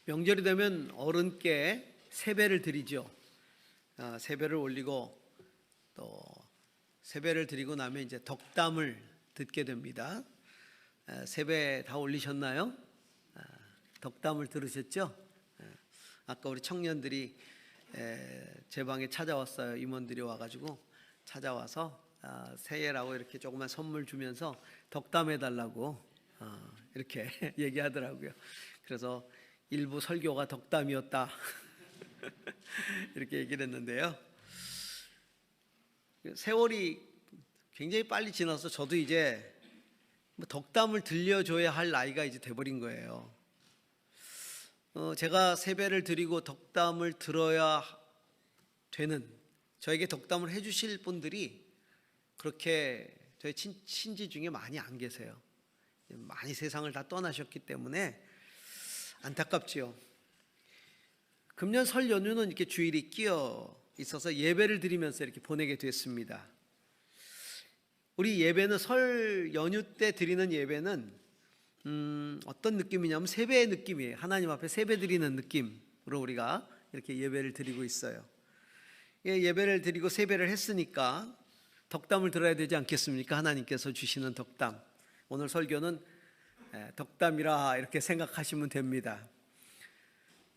명절이 되면 어른께 세배를 드리죠. 세배를 올리고 또 세배를 드리고 나면 이제 덕담을 듣게 됩니다. 세배 다 올리셨나요? 덕담을 들으셨죠? 아까 우리 청년들이 제 방에 찾아왔어요. 임원들이 와가지고 찾아와서 새해라고 이렇게 조그만 선물 주면서 덕담해달라고 이렇게 얘기하더라고요. 그래서 일부 설교가 덕담이었다 이렇게 얘기를 했는데요. 세월이 굉장히 빨리 지나서 저도 이제 덕담을 들려줘야 할 나이가 이제 돼버린 거예요. 제가 세배를 드리고 덕담을 들어야 되는, 저에게 덕담을 해주실 분들이 그렇게 저희 친지 중에 많이 안 계세요. 많이 세상을 다 떠나셨기 때문에 안타깝지요. 금년 설 연휴는 이렇게 주일이 끼어 있어서 예배를 드리면서 이렇게 보내게 됐습니다. 우리 예배는 설 연휴 때 드리는 예배는 어떤 느낌이냐면 세배의 느낌이에요. 하나님 앞에 세배 드리는 느낌으로 우리가 이렇게 예배를 드리고 있어요. 예배를 드리고 세배를 했으니까 덕담을 들어야 되지 않겠습니까? 하나님께서 주시는 덕담. 오늘 설교는 덕담이라 이렇게 생각하시면 됩니다.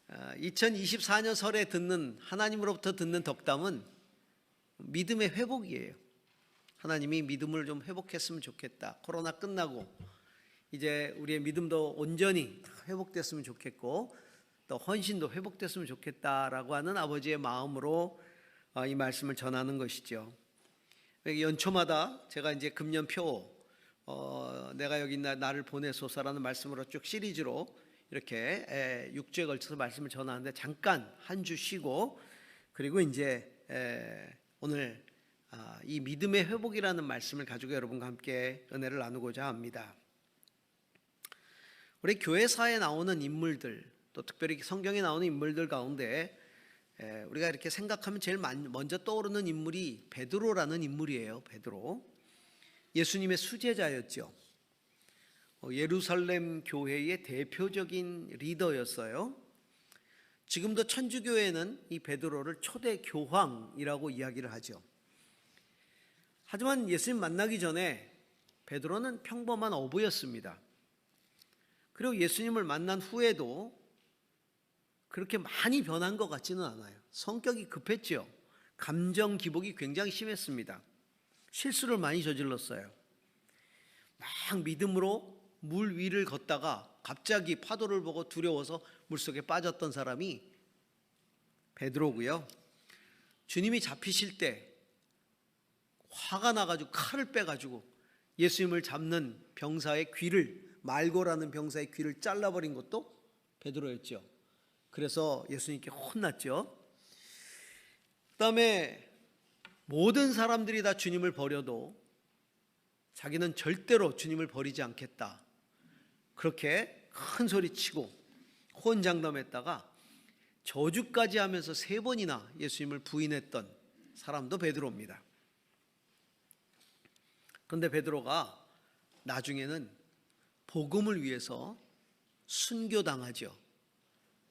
2024년 설에 듣는, 하나님으로부터 듣는 덕담은 믿음의 회복이에요. 하나님이 믿음을 좀 회복했으면 좋겠다. 코로나 끝나고 이제 우리의 믿음도 온전히 회복됐으면 좋겠고 또 헌신도 회복됐으면 좋겠다라고 하는 아버지의 마음으로 이 말씀을 전하는 것이죠. 연초마다 제가 이제 금년표 내가 여기 나를 보내소서라는 말씀으로 쭉 시리즈로 이렇게 6주에 걸쳐서 말씀을 전하는데 잠깐 한 주 쉬고 그리고 이제 오늘 이 믿음의 회복이라는 말씀을 가지고 여러분과 함께 은혜를 나누고자 합니다. 우리 교회사에 나오는 인물들, 또 특별히 성경에 나오는 인물들 가운데 우리가 이렇게 생각하면 제일 먼저 떠오르는 인물이 베드로라는 인물이에요. 베드로, 예수님의 수제자였죠. 예루살렘 교회의 대표적인 리더였어요. 지금도 천주교회는 이 베드로를 초대 교황이라고 이야기를 하죠. 하지만 예수님 만나기 전에 베드로는 평범한 어부였습니다. 그리고 예수님을 만난 후에도 그렇게 많이 변한 것 같지는 않아요. 성격이 급했죠. 감정 기복이 굉장히 심했습니다. 실수를 많이 저질렀어요. 막 믿음으로 물 위를 걷다가 갑자기 파도를 보고 두려워서 물속에 빠졌던 사람이 베드로고요. 주님이 잡히실 때 화가 나가지고 칼을 빼가지고 예수님을 잡는 병사의 귀를, 말고라는 병사의 귀를 잘라버린 것도 베드로였죠. 그래서 예수님께 혼났죠. 그 다음에 모든 사람들이 다 주님을 버려도 자기는 절대로 주님을 버리지 않겠다, 그렇게 큰 소리치고 호언장담했다가 저주까지 하면서 3번이나 예수님을 부인했던 사람도 베드로입니다. 그런데 베드로가 나중에는 복음을 위해서 순교당하죠.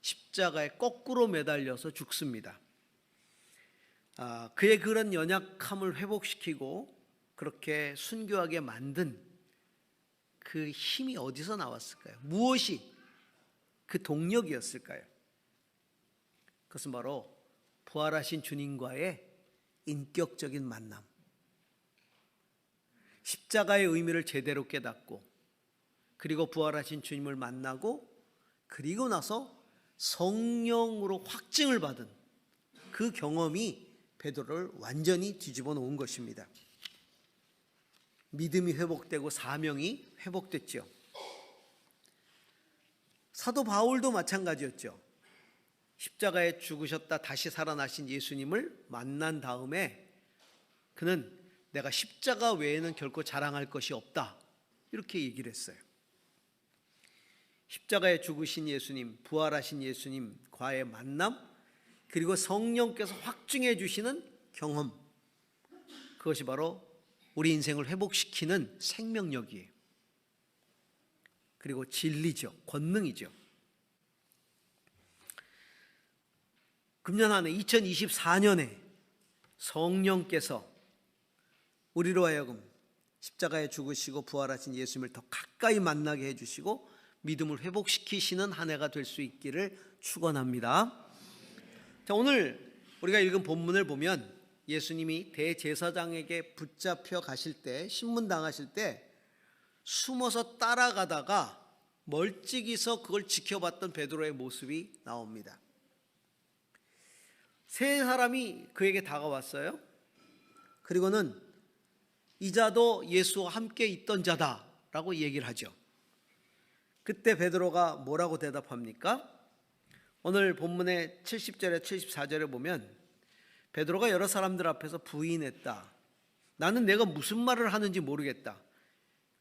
십자가에 거꾸로 매달려서 죽습니다. 그의 그런 연약함을 회복시키고 그렇게 순교하게 만든 그 힘이 어디서 나왔을까요? 무엇이 그 동력이었을까요? 그것은 바로 부활하신 주님과의 인격적인 만남, 십자가의 의미를 제대로 깨닫고 그리고 부활하신 주님을 만나고 그리고 나서 성령으로 확증을 받은 그 경험이 베드로를 완전히 뒤집어 놓은 것입니다. 믿음이 회복되고 사명이 회복됐죠. 사도 바울도 마찬가지였죠. 십자가에 죽으셨다 다시 살아나신 예수님을 만난 다음에 그는 내가 십자가 외에는 결코 자랑할 것이 없다, 이렇게 얘기를 했어요. 십자가에 죽으신 예수님, 부활하신 예수님과의 만남, 그리고 성령께서 확증해 주시는 경험, 그것이 바로 우리 인생을 회복시키는 생명력이에요. 그리고 진리죠, 권능이죠. 금년 한 해 2024년에 성령께서 우리로 하여금 십자가에 죽으시고 부활하신 예수님을 더 가까이 만나게 해주시고 믿음을 회복시키시는 한 해가 될 수 있기를 축원합니다. 자, 오늘 우리가 읽은 본문을 보면 예수님이 대제사장에게 붙잡혀 가실 때, 신문당하실 때 숨어서 따라가다가 멀찍이서 그걸 지켜봤던 베드로의 모습이 나옵니다. 세 사람이 그에게 다가왔어요. 그리고는 이 자도 예수와 함께 있던 자다라고 얘기를 하죠. 그때 베드로가 뭐라고 대답합니까? 오늘 본문의 70절에 74절에 보면 베드로가 여러 사람들 앞에서 부인했다. 나는 내가 무슨 말을 하는지 모르겠다.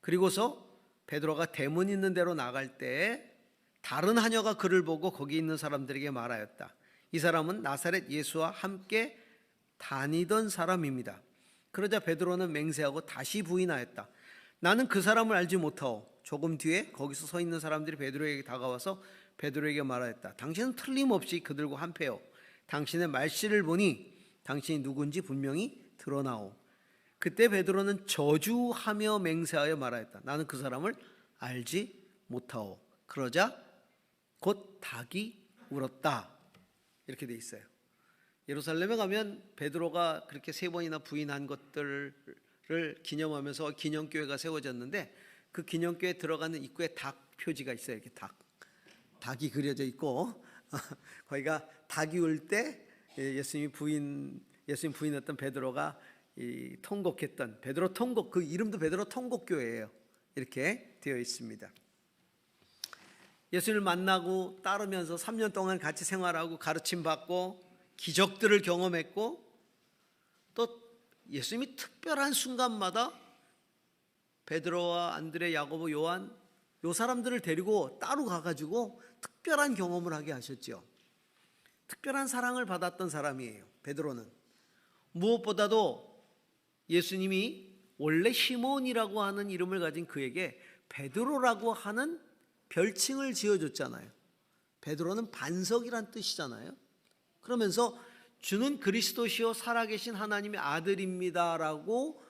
그리고서 베드로가 대문 있는 데로 나갈 때 다른 하녀가 그를 보고 거기 있는 사람들에게 말하였다. 이 사람은 나사렛 예수와 함께 다니던 사람입니다. 그러자 베드로는 맹세하고 다시 부인하였다. 나는 그 사람을 알지 못하오. 조금 뒤에 거기서 서 있는 사람들이 베드로에게 다가와서 베드로에게 말하였다. 당신은 틀림없이 그들과 한패요. 당신의 말씨를 보니 당신이 누군지 분명히 드러나오. 그때 베드로는 저주하며 맹세하여 말하였다. 나는 그 사람을 알지 못하오. 그러자 곧 닭이 울었다. 이렇게 돼 있어요. 예루살렘에 가면 베드로가 그렇게 세 번이나 부인한 것들을 기념하면서 기념교회가 세워졌는데 그 기념교회에 들어가는 입구에 닭 표지가 있어요. 이렇게 닭이 그려져 있고 거기가 닭이 울 때 예수님 부인했던 베드로가 통곡했던 베드로 통곡, 그 이름도 베드로 통곡교회예요. 이렇게 되어 있습니다. 예수님을 만나고 따르면서 3년 동안 같이 생활하고 가르침 받고 기적들을 경험했고 또 예수님이 특별한 순간마다 베드로와 안드레, 야고보, 요한 요 사람들을 데리고 따로 가가지고 특별한 경험을 하게 하셨죠. 특별한 사랑을 받았던 사람이에요. 베드로는 무엇보다도 예수님이 원래 시몬이라고 하는 이름을 가진 그에게 베드로라고 하는 별칭을 지어줬잖아요. 베드로는 반석이란 뜻이잖아요. 그러면서 주는 그리스도시요 살아계신 하나님의 아들입니다라고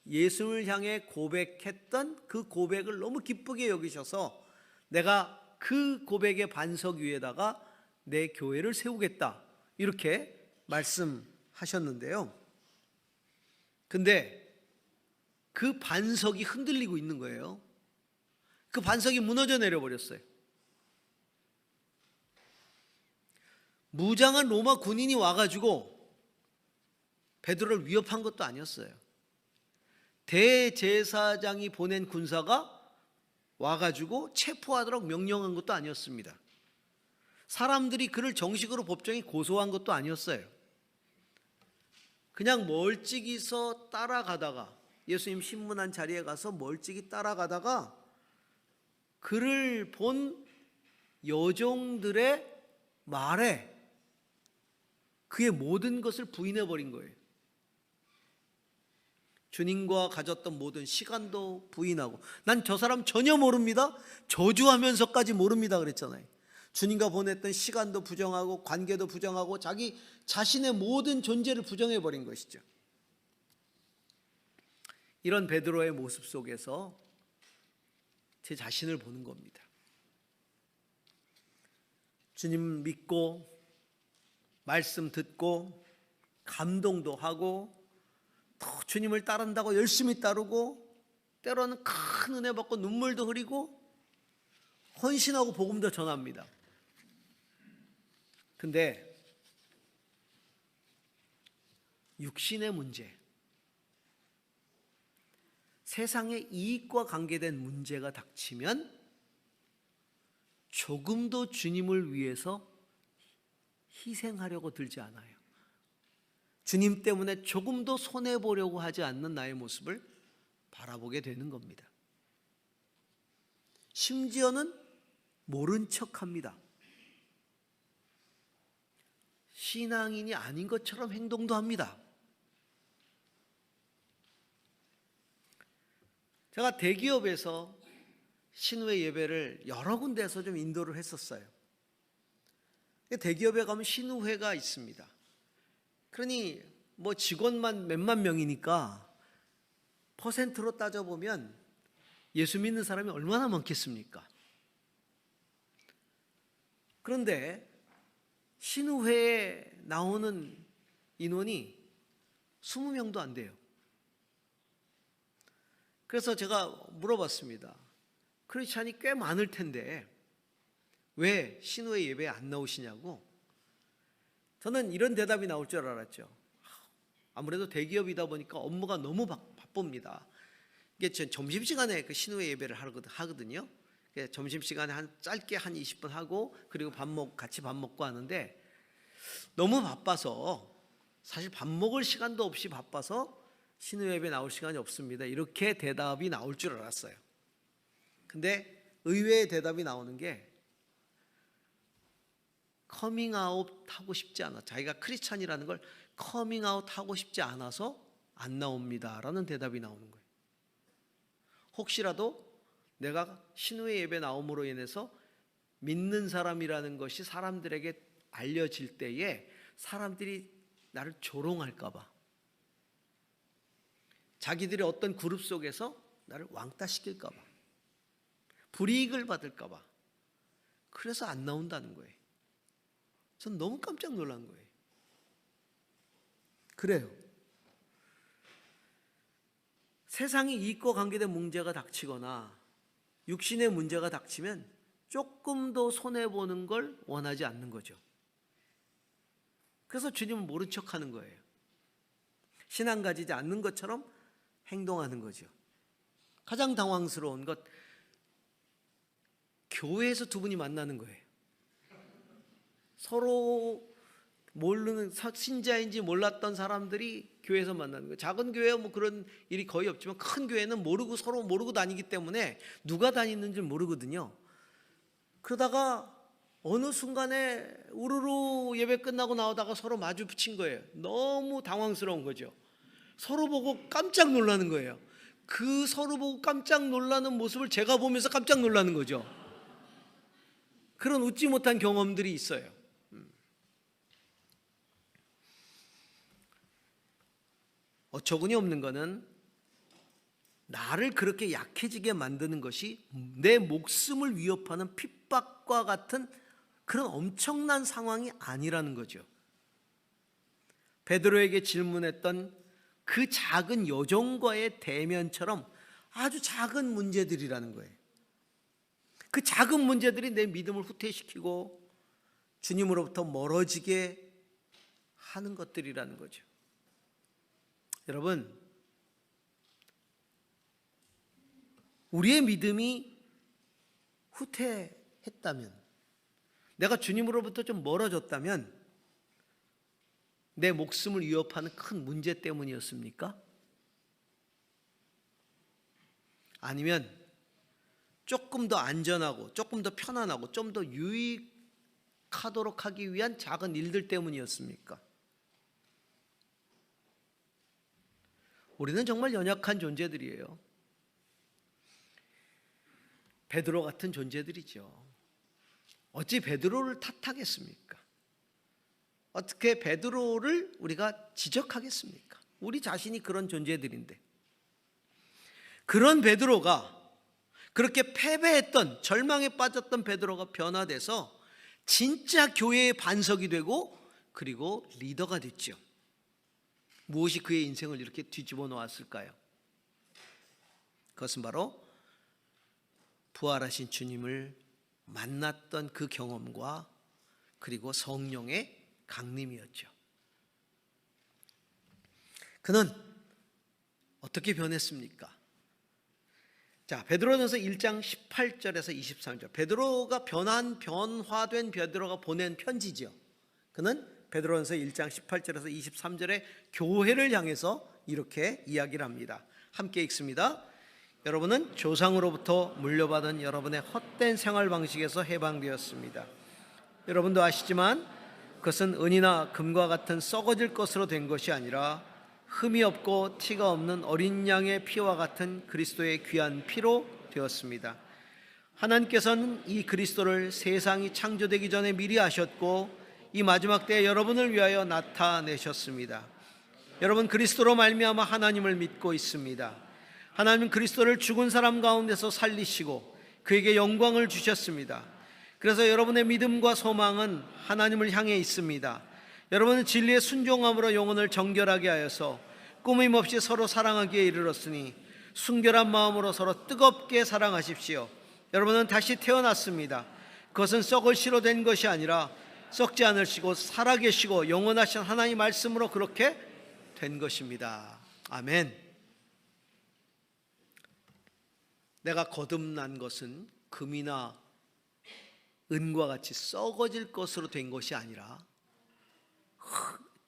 예수를 향해 고백했던 그 고백을 너무 기쁘게 여기셔서 내가 그 고백의 반석 위에다가 내 교회를 세우겠다 이렇게 말씀하셨는데요. 근데 그 반석이 흔들리고 있는 거예요. 그 반석이 무너져 내려버렸어요. 무장한 로마 군인이 와가지고 베드로를 위협한 것도 아니었어요. 대제사장이 보낸 군사가 와가지고 체포하도록 명령한 것도 아니었습니다. 사람들이 그를 정식으로 법정에 고소한 것도 아니었어요. 그냥 멀찍이서 따라가다가 예수님 신문한 자리에 가서 멀찍이 따라가다가 그를 본 여종들의 말에 그의 모든 것을 부인해버린 거예요. 주님과 가졌던 모든 시간도 부인하고 난 저 사람 전혀 모릅니다. 저주하면서까지 모릅니다 그랬잖아요. 주님과 보냈던 시간도 부정하고 관계도 부정하고 자기 자신의 모든 존재를 부정해버린 것이죠. 이런 베드로의 모습 속에서 제 자신을 보는 겁니다. 주님 믿고 말씀 듣고 감동도 하고 또 주님을 따른다고 열심히 따르고 때로는 큰 은혜 받고 눈물도 흘리고 헌신하고 복음도 전합니다. 근데 육신의 문제, 세상의 이익과 관계된 문제가 닥치면 조금도 주님을 위해서 희생하려고 들지 않아요. 주님 때문에 조금도 손해보려고 하지 않는 나의 모습을 바라보게 되는 겁니다. 심지어는 모른 척합니다. 신앙인이 아닌 것처럼 행동도 합니다. 제가 대기업에서 신회 예배를 여러 군데에서 좀 인도를 했었어요. 대기업에 가면 신우회가 있습니다. 그러니 뭐 직원만 몇만 명이니까 퍼센트로 따져보면 예수 믿는 사람이 얼마나 많겠습니까? 그런데 신우회에 나오는 인원이 20명도 안 돼요. 그래서 제가 물어봤습니다. 크리스찬이 꽤 많을 텐데 왜 신우회 예배에 안 나오시냐고. 저는 이런 대답이 나올 줄 알았죠. 아무래도 대기업이다 보니까 업무가 너무 바쁩니다. 이게 점심시간에 그 신우회 예배를 하거든요. 점심시간에 짧게 한 20분 하고 그리고 같이 밥 먹고 하는데 너무 바빠서 사실 밥 먹을 시간도 없이 바빠서 신우회 예배 나올 시간이 없습니다. 이렇게 대답이 나올 줄 알았어요. 근데 의외의 대답이 나오는 게 커밍아웃 하고 싶지 않아, 자기가 크리스찬이라는 걸 커밍아웃 하고 싶지 않아서 안 나옵니다 라는 대답이 나오는 거예요. 혹시라도 내가 신우회 예배 나옴으로 인해서 믿는 사람이라는 것이 사람들에게 알려질 때에 사람들이 나를 조롱할까 봐, 자기들이 어떤 그룹 속에서 나를 왕따시킬까 봐, 불이익을 받을까 봐, 그래서 안 나온다는 거예요. 전 너무 깜짝 놀란 거예요. 그래요. 세상이 이익과 관계된 문제가 닥치거나 육신의 문제가 닥치면 조금 더 손해보는 걸 원하지 않는 거죠. 그래서 주님은 모른 척하는 거예요. 신앙 가지지 않는 것처럼 행동하는 거죠. 가장 당황스러운 것, 교회에서 두 분이 만나는 거예요. 서로 모르는, 신자인지 몰랐던 사람들이 교회에서 만나는 거예요. 작은 교회야 뭐 그런 일이 거의 없지만 큰 교회는 서로 모르고 다니기 때문에 누가 다니는지 모르거든요. 그러다가 어느 순간에 우르르 예배 끝나고 나오다가 서로 마주 붙인 거예요. 너무 당황스러운 거죠. 서로 보고 깜짝 놀라는 거예요. 그 서로 보고 깜짝 놀라는 모습을 제가 보면서 깜짝 놀라는 거죠. 그런 웃지 못한 경험들이 있어요. 어처구니 없는 거는 나를 그렇게 약해지게 만드는 것이 내 목숨을 위협하는 핍박과 같은 그런 엄청난 상황이 아니라는 거죠. 베드로에게 질문했던 그 작은 여종과의 대면처럼 아주 작은 문제들이라는 거예요. 그 작은 문제들이 내 믿음을 후퇴시키고 주님으로부터 멀어지게 하는 것들이라는 거죠. 여러분, 우리의 믿음이 후퇴했다면, 내가 주님으로부터 좀 멀어졌다면 내 목숨을 위협하는 큰 문제 때문이었습니까? 아니면 조금 더 안전하고 조금 더 편안하고 좀 더 유익하도록 하기 위한 작은 일들 때문이었습니까? 우리는 정말 연약한 존재들이에요. 베드로 같은 존재들이죠. 어찌 베드로를 탓하겠습니까? 어떻게 베드로를 우리가 지적하겠습니까? 우리 자신이 그런 존재들인데, 그런 베드로가, 그렇게 패배했던, 절망에 빠졌던 베드로가 변화돼서 진짜 교회의 반석이 되고 그리고 리더가 됐죠. 무엇이 그의 인생을 이렇게 뒤집어 놓았을까요? 그것은 바로 부활하신 주님을 만났던 그 경험과 그리고 성령의 강림이었죠. 그는 어떻게 변했습니까? 자, 베드로전서 1장 18절에서 23절. 베드로가 변화된 베드로가 보낸 편지죠. 그는 베드로전서 1장 18절에서 23절에 교회를 향해서 이렇게 이야기를 합니다. 함께 읽습니다. 여러분은 조상으로부터 물려받은 여러분의 헛된 생활 방식에서 해방되었습니다. 여러분도 아시지만 그것은 은이나 금과 같은 썩어질 것으로 된 것이 아니라 흠이 없고 티가 없는 어린 양의 피와 같은 그리스도의 귀한 피로 되었습니다. 하나님께서는 이 그리스도를 세상이 창조되기 전에 미리 아셨고 이 마지막 때에 여러분을 위하여 나타내셨습니다. 여러분, 그리스도로 말미암아 하나님을 믿고 있습니다. 하나님은 그리스도를 죽은 사람 가운데서 살리시고 그에게 영광을 주셨습니다. 그래서 여러분의 믿음과 소망은 하나님을 향해 있습니다. 여러분은 진리의 순종함으로 영혼을 정결하게 하여서 꾸밈 없이 서로 사랑하기에 이르렀으니 순결한 마음으로 서로 뜨겁게 사랑하십시오. 여러분은 다시 태어났습니다. 그것은 썩을 씨로 된 것이 아니라 썩지 않으시고 살아계시고 영원하신 하나님 말씀으로 그렇게 된 것입니다. 아멘. 내가 거듭난 것은 금이나 은과 같이 썩어질 것으로 된 것이 아니라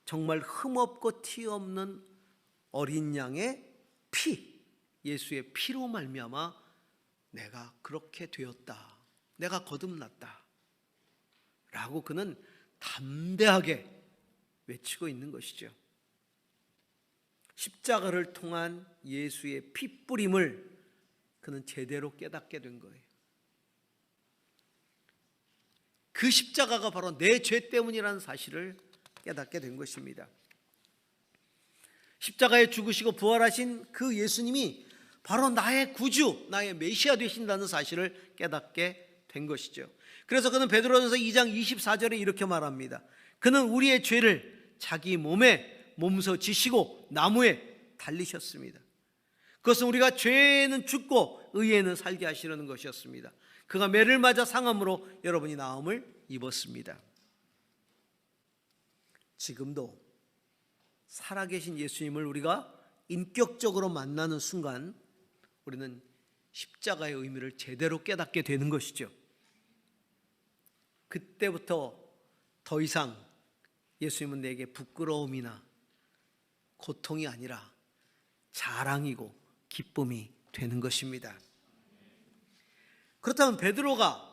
정말 흠없고 티 없는 어린 양의 피, 예수의 피로 말미암아 내가 그렇게 되었다, 내가 거듭났다 라고 그는 담대하게 외치고 있는 것이죠. 십자가를 통한 예수의 피뿌림을 그는 제대로 깨닫게 된 거예요. 그 십자가가 바로 내 죄 때문이라는 사실을 깨닫게 된 것입니다. 십자가에 죽으시고 부활하신 그 예수님이 바로 나의 구주, 나의 메시아 되신다는 사실을 깨닫게 된 것이죠. 그래서 그는 베드로전서 2장 24절에 이렇게 말합니다. 그는 우리의 죄를 자기 몸에 몸소 지시고 나무에 달리셨습니다. 그것은 우리가 죄에는 죽고 의에는 살게 하시려는 것이었습니다. 그가 매를 맞아 상함으로 여러분이 나음을 입었습니다. 지금도 살아계신 예수님을 우리가 인격적으로 만나는 순간 우리는 십자가의 의미를 제대로 깨닫게 되는 것이죠. 그때부터 더 이상 예수님은 내게 부끄러움이나 고통이 아니라 자랑이고 기쁨이 되는 것입니다. 그렇다면 베드로가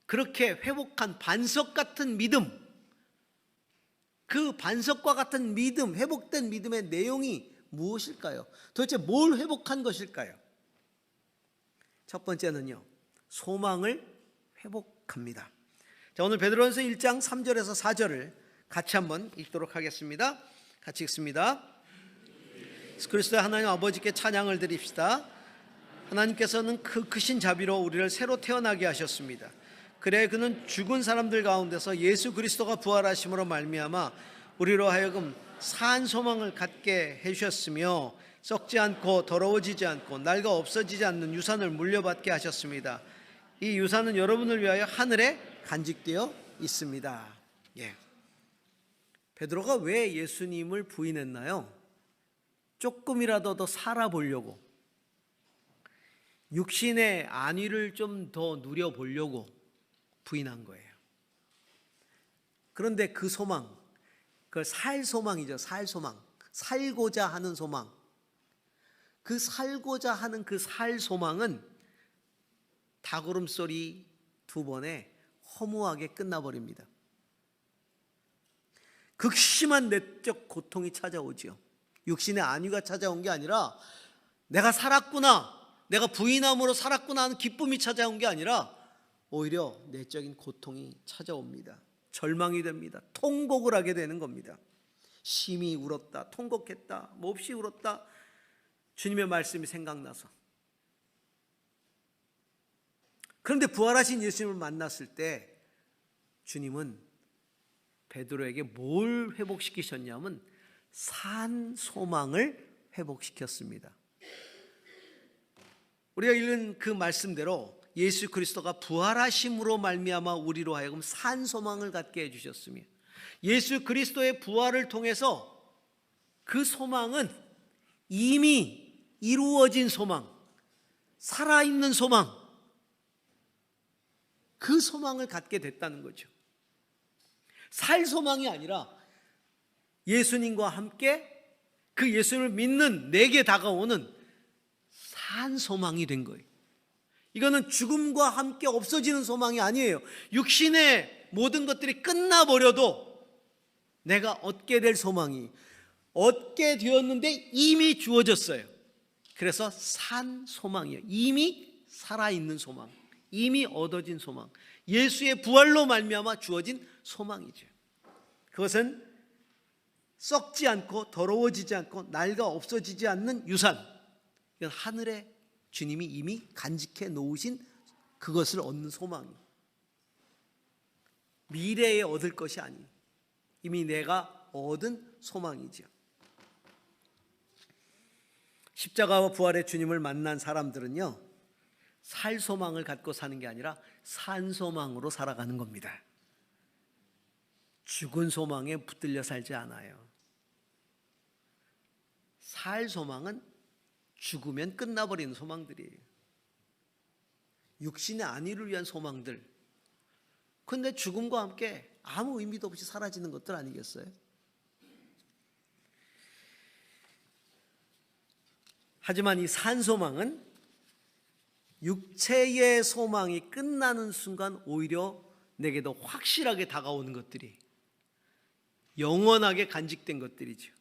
그렇게 회복한 반석 같은 믿음, 그 반석과 같은 믿음, 회복된 믿음의 내용이 무엇일까요? 도대체 뭘 회복한 것일까요? 첫 번째는요, 소망을 회복합니다. 자, 오늘 베드로전서 1장 3절에서 4절을 같이 한번 읽도록 하겠습니다. 같이 읽습니다. 그리스도의 하나님 아버지께 찬양을 드립시다. 하나님께서는 그 크신 자비로 우리를 새로 태어나게 하셨습니다. 그래 그는 죽은 사람들 가운데서 예수 그리스도가 부활하심으로 말미암아 우리로 하여금 산 소망을 갖게 해주셨으며 썩지 않고 더러워지지 않고 낡아 없어지지 않는 유산을 물려받게 하셨습니다. 이 유산은 여러분을 위하여 하늘에 간직되어 있습니다. 예. 베드로가 왜 예수님을 부인했나요? 조금이라도 더 살아보려고, 육신의 안위를 좀 더 누려보려고 부인한 거예요. 그런데 그 소망, 그걸 살 소망이죠. 살 소망, 살고자 하는 소망. 그 살고자 하는 그 살 소망은 닭울음소리 2번에 허무하게 끝나버립니다. 극심한 내적 고통이 찾아오지요. 육신의 안위가 찾아온 게 아니라 내가 살았구나, 내가 부인함으로 살았구나 하는 기쁨이 찾아온 게 아니라 오히려 내적인 고통이 찾아옵니다. 절망이 됩니다. 통곡을 하게 되는 겁니다. 심히 울었다, 통곡했다, 몹시 울었다. 주님의 말씀이 생각나서. 그런데 부활하신 예수님을 만났을 때 주님은 베드로에게 뭘 회복시키셨냐면 산 소망을 회복시켰습니다. 우리가 읽은 그 말씀대로 예수 그리스도가 부활하심으로 말미암아 우리로 하여금 산 소망을 갖게 해주셨으며 예수 그리스도의 부활을 통해서 그 소망은 이미 이루어진 소망, 살아있는 소망, 그 소망을 갖게 됐다는 거죠. 살 소망이 아니라 예수님과 함께 그 예수님을 믿는 내게 다가오는 산 소망이 된 거예요. 이거는 죽음과 함께 없어지는 소망이 아니에요. 육신의 모든 것들이 끝나버려도 내가 얻게 될 소망이 얻게 되었는데 이미 주어졌어요. 그래서 산 소망이에요. 이미 살아있는 소망, 이미 얻어진 소망, 예수의 부활로 말미암아 주어진 소망이죠. 그것은 썩지 않고 더러워지지 않고 낡아 없어지지 않는 유산. 이건 하늘에 주님이 이미 간직해 놓으신 그것을 얻는 소망이, 미래에 얻을 것이 아니, 이미 내가 얻은 소망이죠. 십자가와 부활의 주님을 만난 사람들은요, 살 소망을 갖고 사는 게 아니라 산 소망으로 살아가는 겁니다. 죽은 소망에 붙들려 살지 않아요. 살 소망은 죽으면 끝나버리는 소망들이에요. 육신의 안위를 위한 소망들. 그런데 죽음과 함께 아무 의미도 없이 사라지는 것들 아니겠어요? 하지만 이 산 소망은 육체의 소망이 끝나는 순간 오히려 내게 더 확실하게 다가오는 것들이, 영원하게 간직된 것들이죠.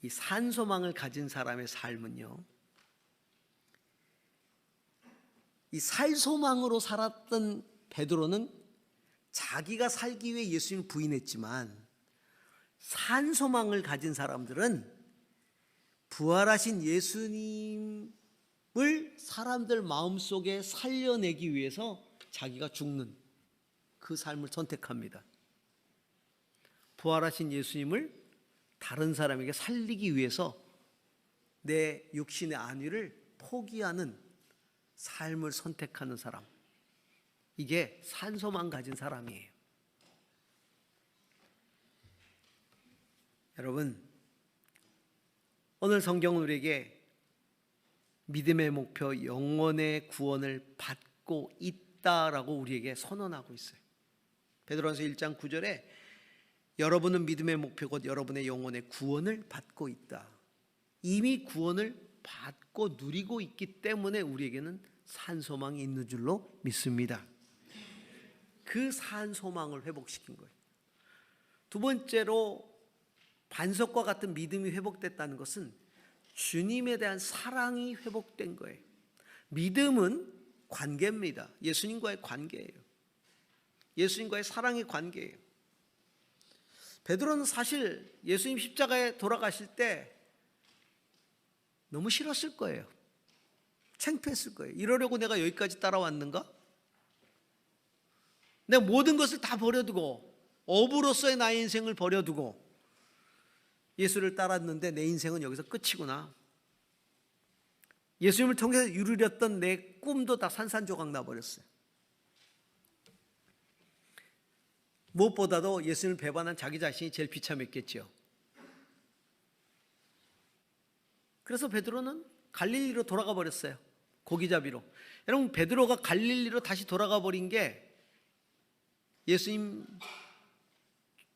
이 산 소망을 가진 사람의 삶은요, 이 살 소망으로 살았던 베드로는 자기가 살기 위해 예수님을 부인했지만, 산 소망을 가진 사람들은 부활하신 예수님을 사람들 마음속에 살려내기 위해서 자기가 죽는 그 삶을 선택합니다. 부활하신 예수님을 다른 사람에게 살리기 위해서 내 육신의 안위를 포기하는 삶을 선택하는 사람, 이게 산소망 가진 사람이에요. 여러분, 오늘 성경은 우리에게 믿음의 목표 영혼의 구원을 받고 있다라고 우리에게 선언하고 있어요. 베드로전서 1장 9절에 여러분은 믿음의 목표 곧 여러분의 영혼의 구원을 받고 있다. 이미 구원을 받고 누리고 있기 때문에 우리에게는 산소망이 있는 줄로 믿습니다. 그 산소망을 회복시킨 거예요. 두 번째로 반석과 같은 믿음이 회복됐다는 것은 주님에 대한 사랑이 회복된 거예요. 믿음은 관계입니다. 예수님과의 관계예요. 예수님과의 사랑의 관계예요. 베드로는 사실 예수님 십자가에 돌아가실 때 너무 싫었을 거예요. 창피했을 거예요. 이러려고 내가 여기까지 따라왔는가? 내가 모든 것을 다 버려두고, 어부로서의 나의 인생을 버려두고 예수를 따랐는데 내 인생은 여기서 끝이구나. 예수님을 통해서 이루렸던 내 꿈도 다 산산조각 나버렸어요. 무엇보다도 예수님을 배반한 자기 자신이 제일 비참했겠죠. 그래서 베드로는 갈릴리로 돌아가 버렸어요. 고기잡이로. 여러분, 베드로가 갈릴리로 다시 돌아가 버린 게 예수님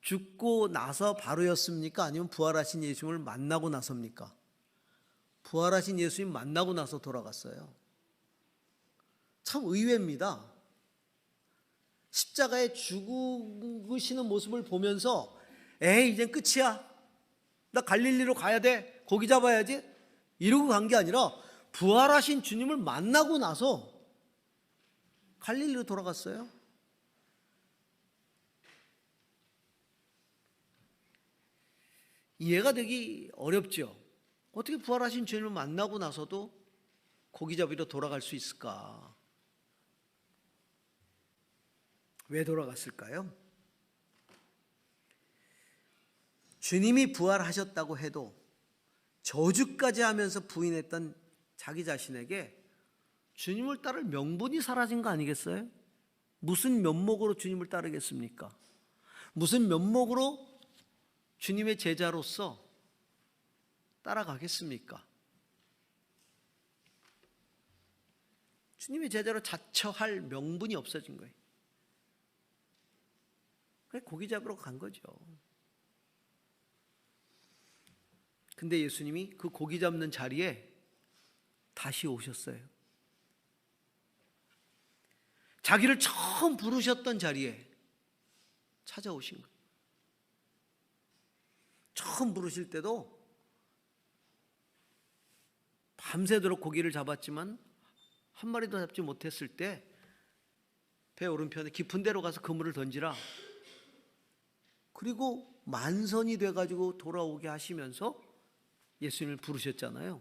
죽고 나서 바로였습니까? 아니면 부활하신 예수님을 만나고 나서입니까? 부활하신 예수님 만나고 나서 돌아갔어요. 참 의외입니다. 십자가에 죽으시는 모습을 보면서 에이, 이젠 끝이야, 나 갈릴리로 가야 돼, 고기 잡아야지, 이러고 간 게 아니라 부활하신 주님을 만나고 나서 갈릴리로 돌아갔어요. 이해가 되기 어렵죠. 어떻게 부활하신 주님을 만나고 나서도 고기잡이로 돌아갈 수 있을까? 왜 돌아갔을까요? 주님이 부활하셨다고 해도 저주까지 하면서 부인했던 자기 자신에게 주님을 따를 명분이 사라진 거 아니겠어요? 무슨 면목으로 주님을 따르겠습니까? 무슨 면목으로 주님의 제자로서 따라가겠습니까? 주님의 제자로 자처할 명분이 없어진 거예요. 그래서 고기 잡으러 간 거죠. 근데 예수님이 그 고기 잡는 자리에 다시 오셨어요. 자기를 처음 부르셨던 자리에 찾아오신 거예요. 처음 부르실 때도 밤새도록 고기를 잡았지만 한 마리도 잡지 못했을 때 배 오른편에 깊은 데로 가서 그물을 던지라 그리고 만선이 돼가지고 돌아오게 하시면서 예수님을 부르셨잖아요.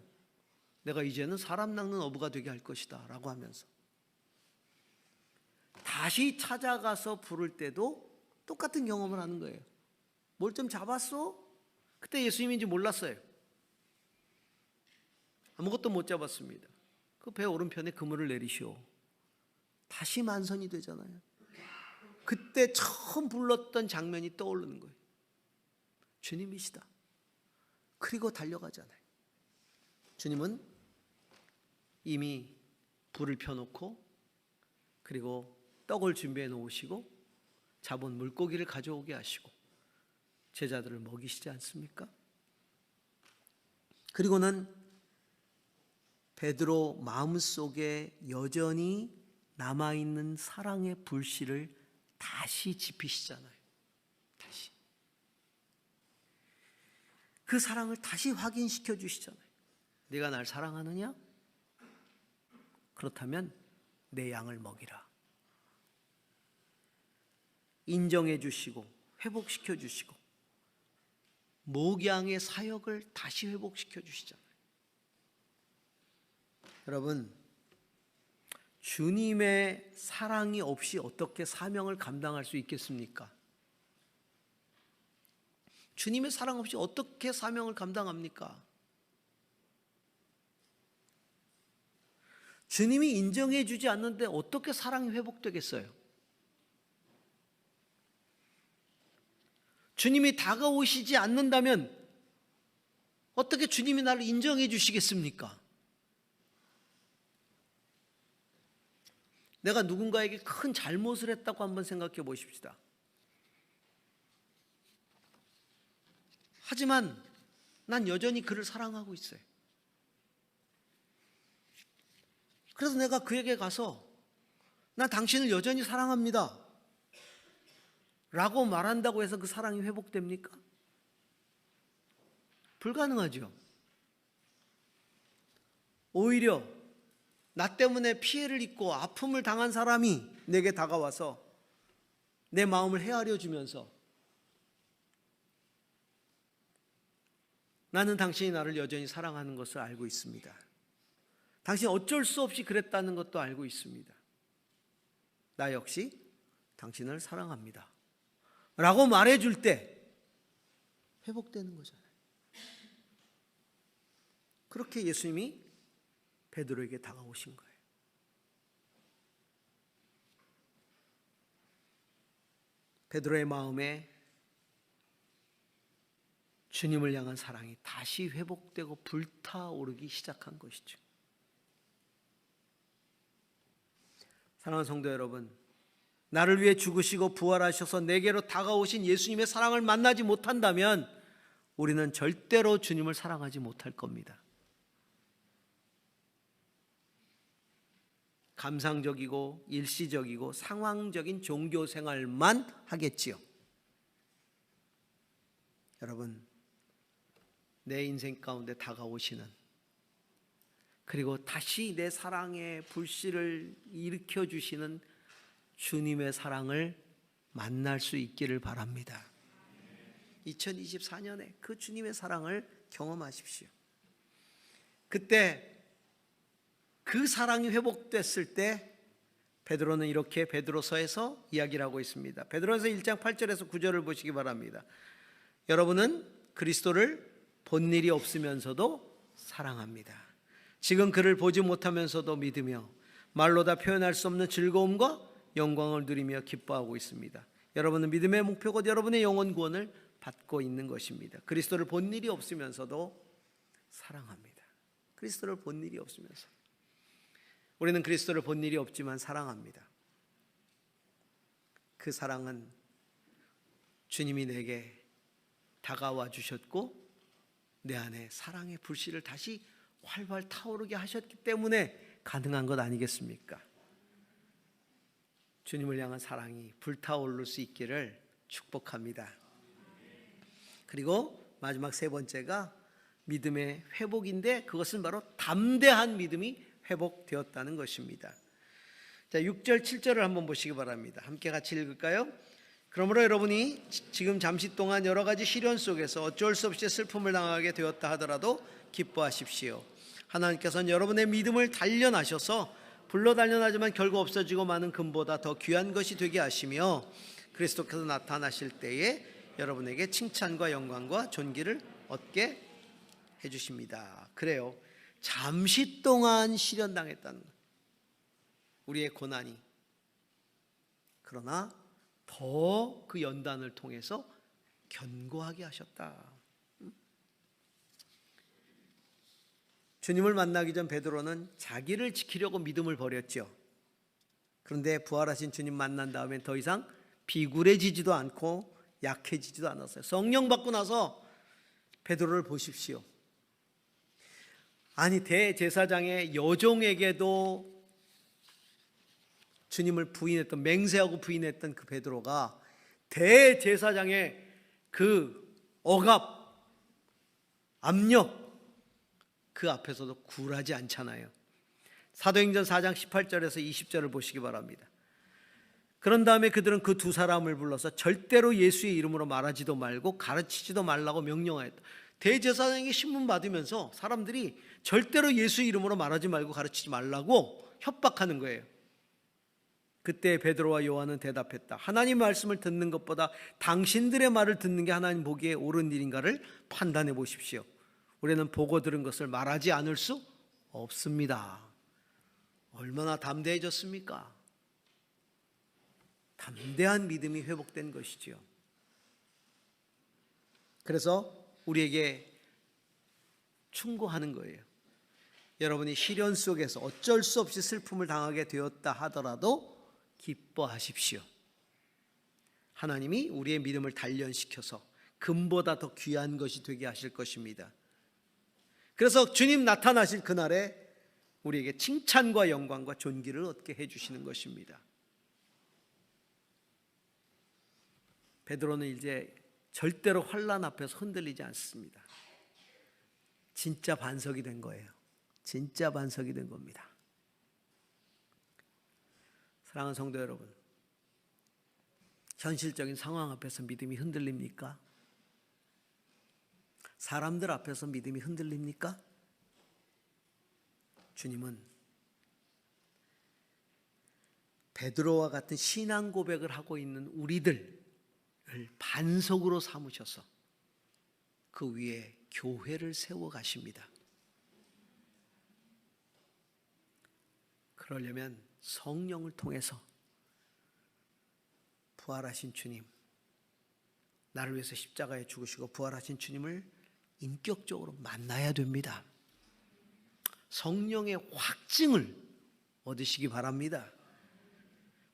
내가 이제는 사람 낚는 어부가 되게 할 것이다 라고 하면서 다시 찾아가서 부를 때도 똑같은 경험을 하는 거예요. 뭘 좀 잡았어? 그때 예수님인지 몰랐어요. 아무것도 못 잡았습니다. 그 배 오른편에 그물을 내리시오. 다시 만선이 되잖아요. 그때 처음 불렀던 장면이 떠오르는 거예요. 주님이시다. 그리고 달려가잖아요. 주님은 이미 불을 펴놓고 그리고 떡을 준비해 놓으시고 잡은 물고기를 가져오게 하시고 제자들을 먹이시지 않습니까? 그리고는 베드로 마음속에 여전히 남아있는 사랑의 불씨를 다시 지피시잖아요. 다시 그 사랑을 다시 확인시켜 주시잖아요. 네가 날 사랑하느냐? 그렇다면 내 양을 먹이라. 인정해 주시고 회복시켜 주시고 목양의 사역을 다시 회복시켜 주시잖아요. 여러분, 주님의 사랑이 없이 어떻게 사명을 감당할 수 있겠습니까? 주님의 사랑 없이 어떻게 사명을 감당합니까? 주님이 인정해 주지 않는데 어떻게 사랑이 회복되겠어요? 주님이 다가오시지 않는다면 어떻게 주님이 나를 인정해 주시겠습니까? 내가 누군가에게 큰 잘못을 했다고 한번 생각해 보십시다. 하지만 난 여전히 그를 사랑하고 있어요. 그래서 내가 그에게 가서 난 당신을 여전히 사랑합니다 라고 말한다고 해서 그 사랑이 회복됩니까? 불가능하죠. 오히려 나 때문에 피해를 입고 아픔을 당한 사람이 내게 다가와서 내 마음을 헤아려 주면서 나는 당신이 나를 여전히 사랑하는 것을 알고 있습니다. 당신 어쩔 수 없이 그랬다는 것도 알고 있습니다. 나 역시 당신을 사랑합니다 라고 말해줄 때 회복되는 거잖아요. 그렇게 예수님이 베드로에게 다가오신 거예요. 베드로의 마음에 주님을 향한 사랑이 다시 회복되고 불타오르기 시작한 것이죠. 사랑하는 성도 여러분, 나를 위해 죽으시고 부활하셔서 내게로 다가오신 예수님의 사랑을 만나지 못한다면 우리는 절대로 주님을 사랑하지 못할 겁니다. 감상적이고 일시적이고 상황적인 종교 생활만 하겠지요. 여러분, 내 인생 가운데 다가오시는, 그리고 다시 내 사랑의 불씨를 일으켜 주시는 주님의 사랑을 만날 수 있기를 바랍니다. 2024년에 그 주님의 사랑을 경험하십시오. 그때 그 사랑이 회복됐을 때 베드로는 이렇게 베드로서에서 이야기를 하고 있습니다. 베드로서 1장 8절에서 9절을 보시기 바랍니다. 여러분은 그리스도를 본 일이 없으면서도 사랑합니다. 지금 그를 보지 못하면서도 믿으며 말로 다 표현할 수 없는 즐거움과 영광을 누리며 기뻐하고 있습니다. 여러분은 믿음의 목표 곧 여러분의 영혼 구원을 받고 있는 것입니다. 그리스도를 본 일이 없으면서도 사랑합니다. 그리스도를 본 일이 없으면서 우리는 그리스도를 본 일이 없지만 사랑합니다. 그 사랑은 주님이 내게 다가와 주셨고 내 안에 사랑의 불씨를 다시 활발 타오르게 하셨기 때문에 가능한 것 아니겠습니까? 주님을 향한 사랑이 불타오를 수 있기를 축복합니다. 그리고 마지막 세 번째가 믿음의 회복인데 그것은 바로 담대한 믿음이 회복되었다는 것입니다. 자, 6절 7절을 한번 보시기 바랍니다. 함께 같이 읽을까요? 그러므로 여러분이 지금 잠시 동안 여러 가지 시련 속에서 어쩔 수 없이 슬픔을 당하게 되었다 하더라도 기뻐하십시오. 하나님께서는 여러분의 믿음을 단련하셔서 불로 단련하지만 결국 없어지고 마는 금보다 더 귀한 것이 되게 하시며 그리스도께서 나타나실 때에 여러분에게 칭찬과 영광과 존귀를 얻게 해주십니다. 그래요. 잠시 동안 시련당했다는 우리의 고난이, 그러나 더 그 연단을 통해서 견고하게 하셨다. 주님을 만나기 전 베드로는 자기를 지키려고 믿음을 버렸죠. 그런데 부활하신 주님 만난 다음엔 더 이상 비굴해지지도 않고 약해지지도 않았어요. 성령 받고 나서 베드로를 보십시오. 아니, 대제사장의 여종에게도 주님을 부인했던, 맹세하고 부인했던 그 베드로가 대제사장의 그 억압, 압력, 그 앞에서도 굴하지 않잖아요. 사도행전 4장 18절에서 20절을 보시기 바랍니다. 그런 다음에 그들은 그 두 사람을 불러서 절대로 예수의 이름으로 말하지도 말고 가르치지도 말라고 명령하였다. 대제사장에게 신문 받으면서 사람들이 절대로 예수의 이름으로 말하지 말고 가르치지 말라고 협박하는 거예요. 그때 베드로와 요한은 대답했다. 하나님 말씀을 듣는 것보다 당신들의 말을 듣는 게 하나님 보기에 옳은 일인가를 판단해 보십시오. 우리는 보고 들은 것을 말하지 않을 수 없습니다. 얼마나 담대해졌습니까? 담대한 믿음이 회복된 것이지요. 그래서 우리에게 충고하는 거예요. 여러분이 시련 속에서 어쩔 수 없이 슬픔을 당하게 되었다 하더라도 기뻐하십시오. 하나님이 우리의 믿음을 단련시켜서 금보다 더 귀한 것이 되게 하실 것입니다. 그래서 주님 나타나실 그날에 우리에게 칭찬과 영광과 존귀를 얻게 해주시는 것입니다. 베드로는 이제 절대로 환난 앞에서 흔들리지 않습니다. 진짜 반석이 된 거예요. 진짜 반석이 된 겁니다. 사랑하는 성도 여러분, 현실적인 상황 앞에서 믿음이 흔들립니까? 사람들 앞에서 믿음이 흔들립니까? 주님은 베드로와 같은 신앙 고백을 하고 있는 우리들을 반석으로 삼으셔서 그 위에 교회를 세워 가십니다. 그러려면 성령을 통해서 부활하신 주님, 나를 위해서 십자가에 죽으시고 부활하신 주님을 인격적으로 만나야 됩니다. 성령의 확증을 얻으시기 바랍니다.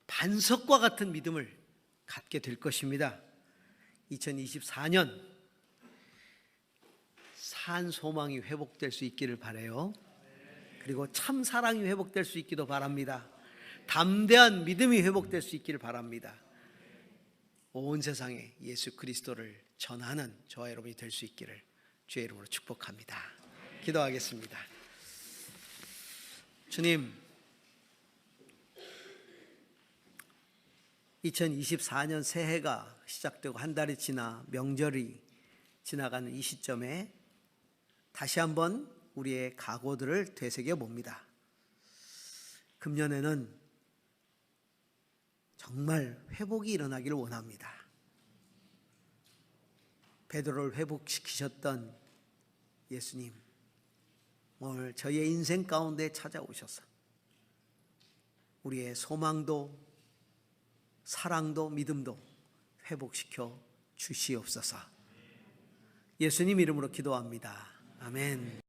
반석과 같은 믿음을 갖게 될 것입니다. 2024년 산 소망이 회복될 수 있기를 바라요. 그리고 참 사랑이 회복될 수 있기도 바랍니다. 담대한 믿음이 회복될 수 있기를 바랍니다. 온 세상에 예수 그리스도를 전하는 저와 여러분이 될 수 있기를 주의 이름으로 축복합니다. 기도하겠습니다. 주님, 2024년 새해가 시작되고 한 달이 지나 명절이 지나가는 이 시점에 다시 한번 우리의 각오들을 되새겨 봅니다. 금년에는 정말 회복이 일어나기를 원합니다. 베드로를 회복시키셨던 예수님, 오늘 저희의 인생 가운데 찾아오셔서 우리의 소망도 사랑도 믿음도 회복시켜 주시옵소서. 예수님 이름으로 기도합니다. 아멘.